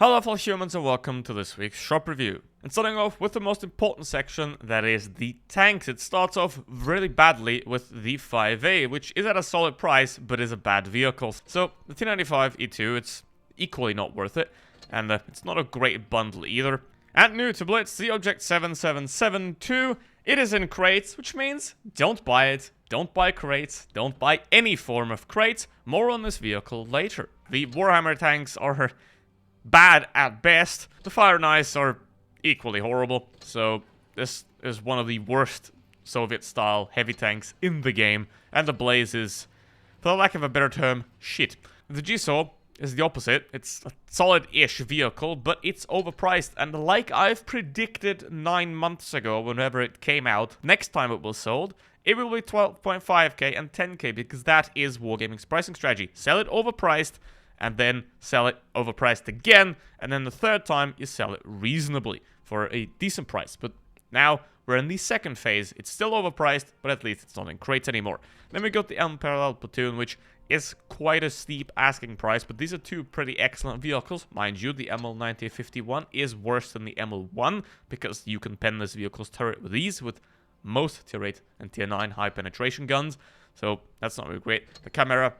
Hello fellow humans and welcome to this week's shop review. And starting off with the most important section, that is the tanks. It starts off really badly with the 5A, which is at a solid price, but is a bad vehicle. So the T95 E2, it's equally not worth it, and it's not a great bundle either. And new to Blitz, the Object 7772, it is in crates, which means don't buy it, don't buy crates, don't buy any form of crates. More on this vehicle later. The Warhammer tanks are bad at best. The Fire and Ice are equally horrible. So this is one of the worst Soviet-style heavy tanks in the game. And the Blaze is, for the lack of a better term, shit. The G-Saw is the opposite. It's a solid-ish vehicle, but it's overpriced. And like I've predicted 9 months ago, whenever it came out, next time it was sold, it will be 12.5k and 10k, because that is Wargaming's pricing strategy. Sell it overpriced, and then sell it overpriced again, and then the third time you sell it reasonably for a decent price. But now we're in the second phase. It's still overpriced, but at least it's not in crates anymore. Then we got the unparalleled Platoon, which is quite a steep asking price, but these are two pretty excellent vehicles. Mind you, the ML9051 is worse than the ML1, because you can pen this vehicle's turret with ease with most tier 8 and tier 9 high penetration guns, so that's not really great. The camera,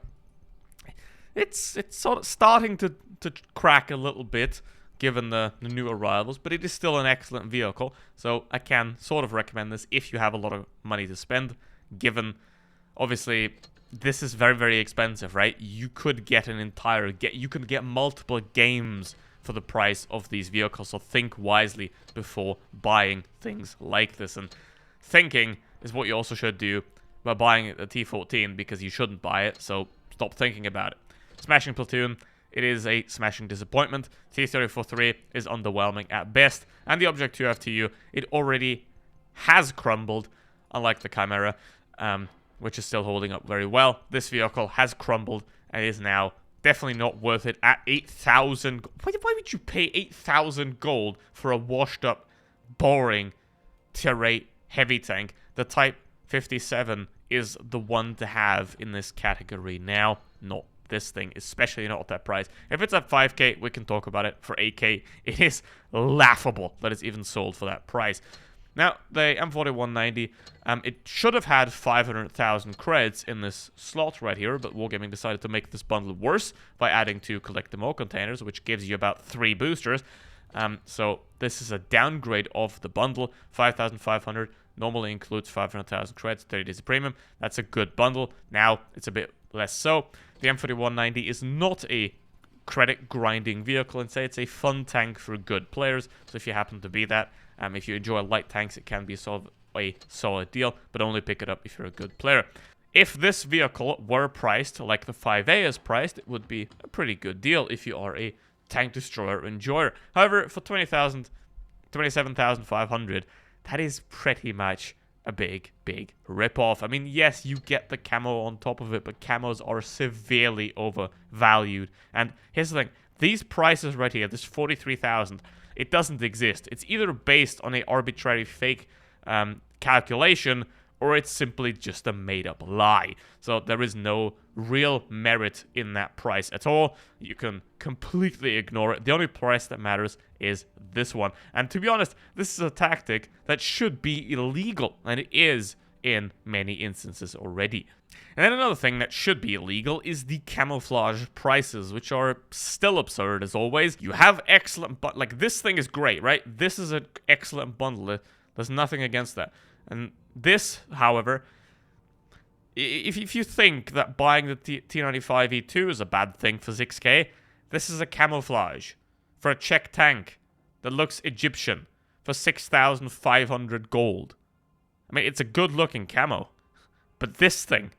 it's sort of starting to crack a little bit, given the new arrivals, but it is still an excellent vehicle, so I can sort of recommend this if you have a lot of money to spend, given, obviously, this is very, very expensive, right? You could get an entire, you could get multiple games for the price of these vehicles, so think wisely before buying things like this, and thinking is what you also should do by buying a T14, because you shouldn't buy it, so stop thinking about it. Smashing Platoon, it is a smashing disappointment. T-34-3 is underwhelming at best. And the Object 2 FTU, it already has crumbled, unlike the Chimera, which is still holding up very well. This vehicle has crumbled and is now definitely not worth it at 8,000. Why would you pay 8,000 gold for a washed up, boring tier 8 heavy tank? The Type 57 is the one to have in this category now, not this thing, especially not at that price. If it's at 5k, we can talk about it. For 8k, it is laughable that it's even sold for that price. Now, the M4190, it should have had 500,000 creds in this slot right here, but Wargaming decided to make this bundle worse by adding 2 collect them all containers, which gives you about 3 boosters. So this is a downgrade of the bundle. 5,500 normally includes 500,000 creds, 30 days of premium. That's a good bundle. Now it's a bit less so. The M4190 is not a credit grinding vehicle, and say it's a fun tank for good players. So if you happen to be that, if you enjoy light tanks, it can be a solid deal, but only pick it up if you're a good player. If this vehicle were priced like the 5A is priced, it would be a pretty good deal if you are a tank destroyer enjoyer. However, for 27,500, that is pretty much a big rip-off. I mean, yes, you get the camo on top of it, but camos are severely overvalued. And here's the thing, these prices right here, this 43,000, it doesn't exist. It's either based on an arbitrary fake calculation, or it's simply just a made-up lie. So there is no real merit in that price at all. You can completely ignore it. The only price that matters is this one. And to be honest, this is a tactic that should be illegal, and it is in many instances already. And then another thing that should be illegal is the camouflage prices, which are still absurd as always. You have excellent, but like this thing is great, right? This is an excellent bundle. There's nothing against that. And this, however, if you think that buying the T95E2 is a bad thing for 6k, this is a camouflage for a Czech tank that looks Egyptian for 6,500 gold. I mean, it's a good-looking camo. But this thing,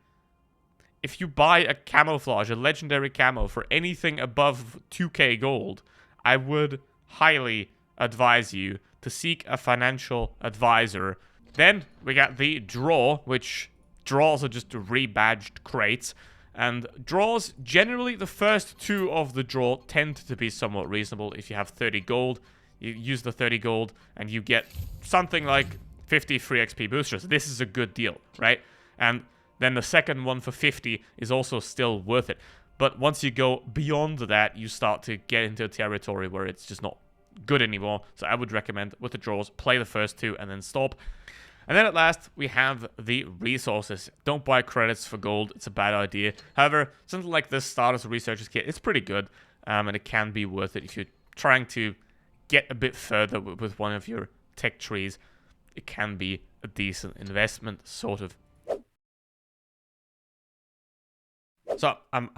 if you buy a camouflage, a legendary camo for anything above 2k gold, I would highly advise you to seek a financial advisor. Then we got the draw, which draws are just rebadged crates. And draws, generally the first 2 of the draw tend to be somewhat reasonable. If you have 30 gold, you use the 30 gold and you get something like 50 free XP boosters. This is a good deal, right? And then the second one for 50 is also still worth it. But once you go beyond that, you start to get into a territory where it's just not good anymore. So I would recommend with the draws, play the first 2 and then stop. And then at last, we have the resources. Don't buy credits for gold. It's a bad idea. However, something like this Starters Researcher's Kit, it's pretty good. And it can be worth it if you're trying to get a bit further with one of your tech trees. It can be a decent investment, sort of. So I'm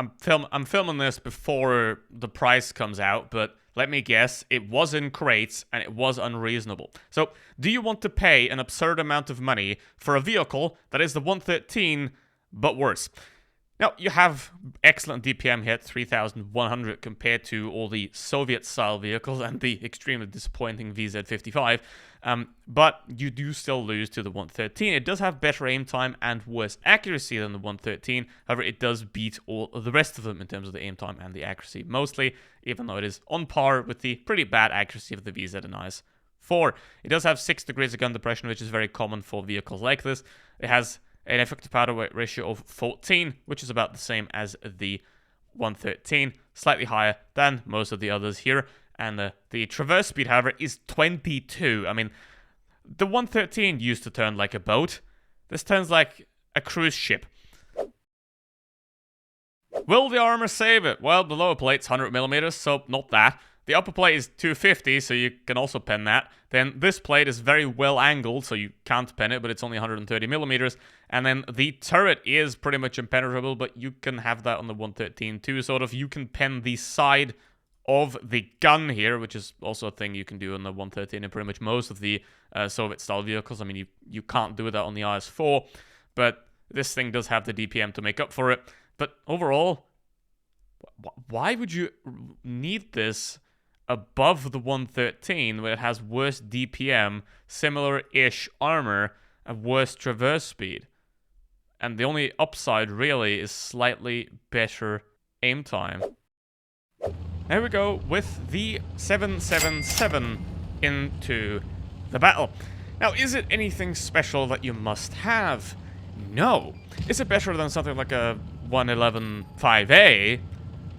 filming this before the price comes out, but let me guess, it was in crates and it was unreasonable. So, do you want to pay an absurd amount of money for a vehicle that is the 113 but worse? Now, you have excellent DPM hit, 3,100 compared to all the Soviet-style vehicles and the extremely disappointing VZ55, but you do still lose to the 113. It does have better aim time and worse accuracy than the 113, however, it does beat all of the rest of them in terms of the aim time and the accuracy mostly, even though it is on par with the pretty bad accuracy of the VZ and IS-4. It does have 6 degrees of gun depression, which is very common for vehicles like this. It has an effective powder weight ratio of 14, which is about the same as the 113, slightly higher than most of the others here. And the traverse speed, however, is 22. I mean, the 113 used to turn like a boat. This turns like a cruise ship. Will the armor save it? Well, the lower plate's 100mm, so not that. The upper plate is 250, so you can also pen that. Then this plate is very well angled, so you can't pen it, but it's only 130mm. And then the turret is pretty much impenetrable, but you can have that on the 113 too, sort of. You can pen the side of the gun here, which is also a thing you can do on the 113 and pretty much most of the Soviet-style vehicles. I mean, you can't do that on the IS-4, but this thing does have the DPM to make up for it. But overall, why would you need this above the 113 where it has worse DPM, similar-ish armor, and worse traverse speed? And the only upside really is slightly better aim time. There we go with the 777 into the battle. Now, is it anything special that you must have? No. Is it better than something like a 111 5A?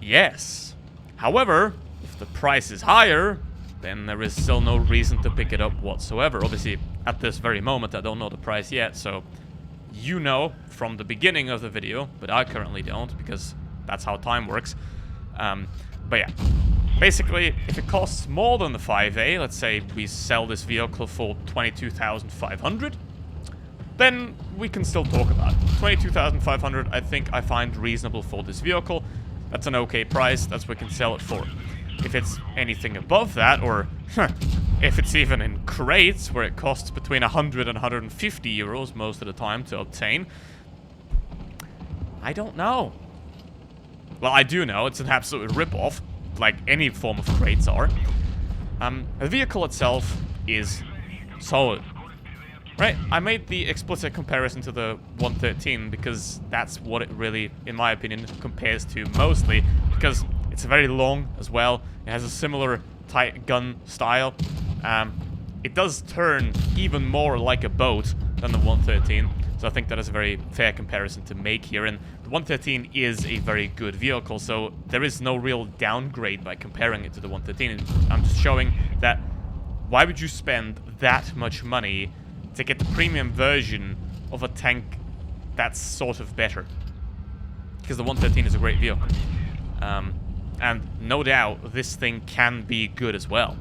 Yes. However, if the price is higher, then there is still no reason to pick it up whatsoever. Obviously, at this very moment, I don't know the price yet, so you know from the beginning of the video, but I currently don't, because that's how time works. But yeah, basically, if it costs more than the 5A, let's say we sell this vehicle for 22,500, then we can still talk about it. 22,500, I think I find reasonable for this vehicle. That's an okay price, that's what we can sell it for. If it's anything above that, or if it's even in crates, where it costs between 100 and 150 euros most of the time to obtain, I don't know. Well, I do know, it's an absolute rip-off, like any form of crates are. The vehicle itself is solid. Right, I made the explicit comparison to the 113 because that's what it really, in my opinion, compares to mostly, because it's very long as well. It has a similar tight gun style. It does turn even more like a boat than the 113, so I think that is a very fair comparison to make here. And the 113 is a very good vehicle, so there is no real downgrade by comparing it to the 113. I'm just showing that why would you spend that much money to get the premium version of a tank that's sort of better? Because the 113 is a great vehicle. And no doubt, this thing can be good as well.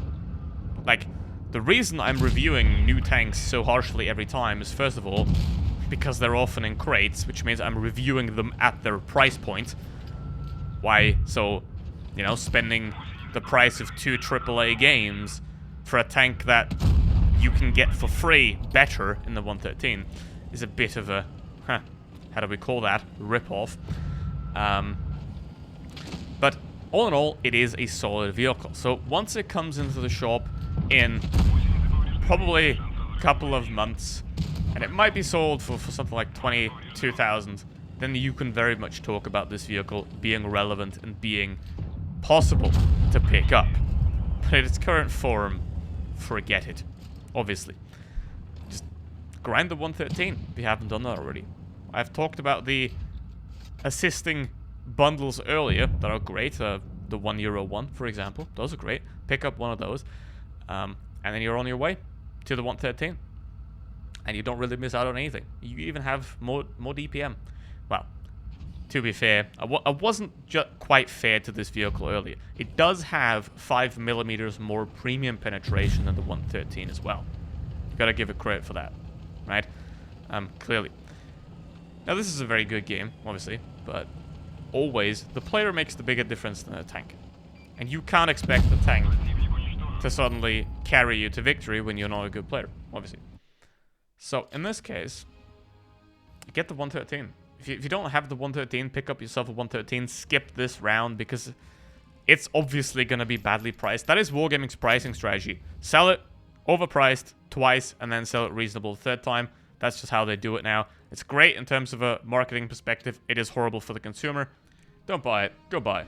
Like, the reason I'm reviewing new tanks so harshly every time is, first of all, because they're often in crates, which means I'm reviewing them at their price point. Why? So, you know, spending the price of 2 AAA games for a tank that you can get for free better in the 113 is a bit of a, how do we call that? Rip-off. But all in all, it is a solid vehicle. So once it comes into the shop in probably a couple of months, and it might be sold for something like 22,000, then you can very much talk about this vehicle being relevant and being possible to pick up. But in its current form, forget it. Obviously. Just grind the 113 if you haven't done that already. I've talked about the assisting bundles earlier that are great. The €1 one, for example. Those are great. Pick up one of those. And then you're on your way to the 113. And you don't really miss out on anything. You even have more DPM. Well, to be fair, I wasn't quite fair to this vehicle earlier. It does have 5mm more premium penetration than the 113 as well. You gotta give it credit for that, right? Clearly. Now, this is a very good game, obviously, but always, the player makes the bigger difference than the tank. And you can't expect the tank to suddenly carry you to victory when you're not a good player, obviously. So, in this case, get the 113. If you don't have the 113, pick up yourself a 113, skip this round, because it's obviously going to be badly priced. That is Wargaming's pricing strategy. Sell it overpriced twice, and then sell it reasonable the third time. That's just how they do it now. It's great in terms of a marketing perspective. It is horrible for the consumer. Don't buy it. Go buy it.